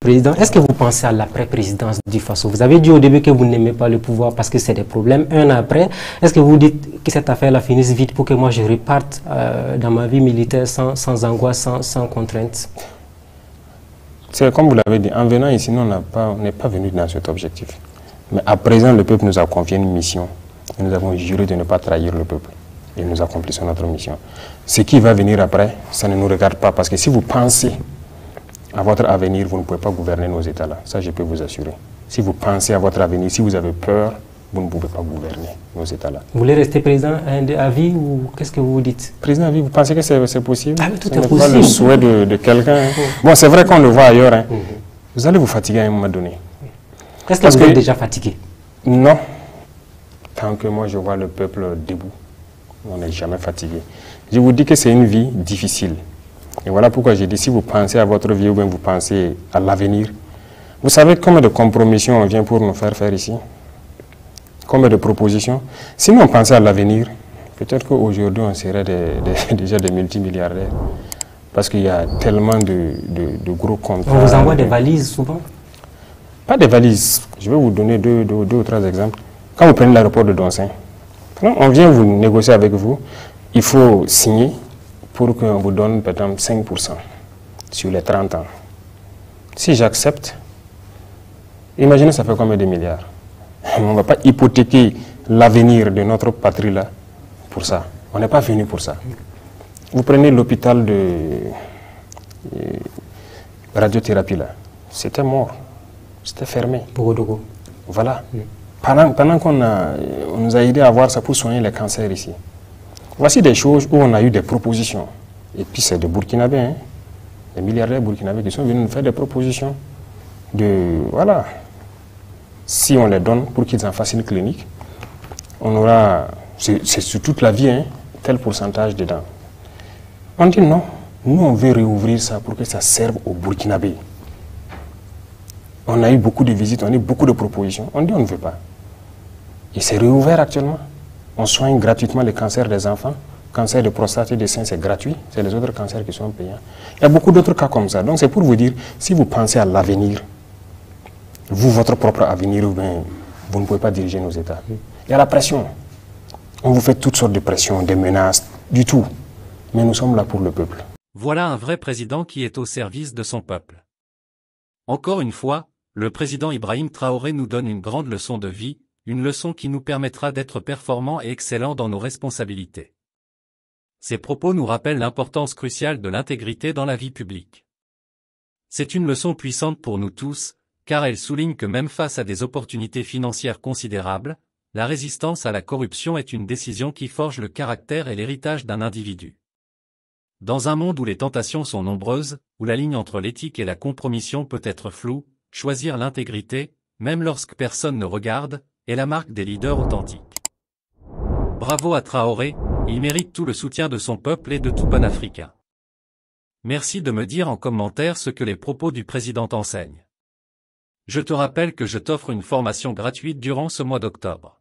Président, est-ce que vous pensez à l'après-présidence du Faso? Vous avez dit au début que vous n'aimez pas le pouvoir parce que c'est des problèmes. Un après, est-ce que vous dites que cette affaire-là finisse vite pour que moi je reparte dans ma vie militaire sans angoisse, sans contrainte? C'est comme vous l'avez dit, en venant ici, nous, on n'est pas venu dans cet objectif. Mais à présent, le peuple nous a confié une mission. Et nous avons juré de ne pas trahir le peuple. Et nous accomplissons notre mission. Ce qui va venir après, ça ne nous regarde pas. Parce que si vous pensez à votre avenir, vous ne pouvez pas gouverner nos États-là. Ça, je peux vous assurer. Si vous pensez à votre avenir, si vous avez peur, vous ne pouvez pas gouverner nos États-là. Vous voulez rester président à vie ou qu'est-ce que vous dites? Président à vie, vous pensez que c'est possible? Ah, tout Ce est n'est possible. pas le souhait de quelqu'un. Bon, c'est vrai qu'on le voit ailleurs. Hein. Vous allez vous fatiguer à un moment donné. Est-ce que vous êtes déjà fatigué? Non. Tant que moi, je vois le peuple debout, on n'est jamais fatigué. Je vous dis que c'est une vie difficile. Et voilà pourquoi j'ai dit, si vous pensez à votre vie ou bien vous pensez à l'avenir, vous savez combien de compromissions on vient pour nous faire ici? Combien de propositions? Si nous on pensait à l'avenir, peut-être qu'aujourd'hui on serait déjà des multimilliardaires. Parce qu'il y a tellement de gros contrats. On vous envoie des valises souvent? Pas des valises. Je vais vous donner deux ou trois exemples. Quand vous prenez l'aéroport de Donsin, on vient vous négocier avec vous, il faut signer pour qu'on vous donne par exemple 5% sur les 30 ans. Si j'accepte, imaginez ça fait combien de milliards? On ne va pas hypothéquer l'avenir de notre patrie là pour ça. On n'est pas venu pour ça. Vous prenez l'hôpital de radiothérapie là, c'était mort, c'était fermé. Bogodogo. Voilà. Pendant qu'on nous a aidé à voir ça pour soigner les cancers ici. Voici des choses où on a eu des propositions. Et puis c'est des Burkinabés, hein, des milliardaires burkinabés qui sont venus nous faire des propositions voilà. Si on les donne pour qu'ils en fassent une clinique, on aura, c'est sur toute la vie, hein, tel pourcentage dedans. On dit non, nous on veut réouvrir ça pour que ça serve aux Burkinabés. On a eu beaucoup de visites, on a eu beaucoup de propositions. On dit on ne veut pas. Et c'est réouvert actuellement. On soigne gratuitement les cancers des enfants. Cancer de prostate et de sein, c'est gratuit. C'est les autres cancers qui sont payants. Il y a beaucoup d'autres cas comme ça. Donc c'est pour vous dire, si vous pensez à l'avenir, vous, votre propre avenir, vous ne pouvez pas diriger nos États. Il y a la pression. On vous fait toutes sortes de pressions, des menaces, du tout. Mais nous sommes là pour le peuple. Voilà un vrai président qui est au service de son peuple. Encore une fois, le président Ibrahim Traoré nous donne une grande leçon de vie, une leçon qui nous permettra d'être performants et excellents dans nos responsabilités. Ces propos nous rappellent l'importance cruciale de l'intégrité dans la vie publique. C'est une leçon puissante pour nous tous, car elle souligne que même face à des opportunités financières considérables, la résistance à la corruption est une décision qui forge le caractère et l'héritage d'un individu. Dans un monde où les tentations sont nombreuses, où la ligne entre l'éthique et la compromission peut être floue, choisir l'intégrité, même lorsque personne ne regarde, est la marque des leaders authentiques. Bravo à Traoré, il mérite tout le soutien de son peuple et de tout panafricain. Merci de me dire en commentaire ce que les propos du président enseignent. Je te rappelle que je t'offre une formation gratuite durant ce mois d'octobre.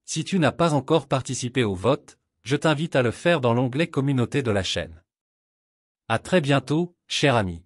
Si tu n'as pas encore participé au vote, je t'invite à le faire dans l'onglet Communauté de la chaîne. À très bientôt, cher ami.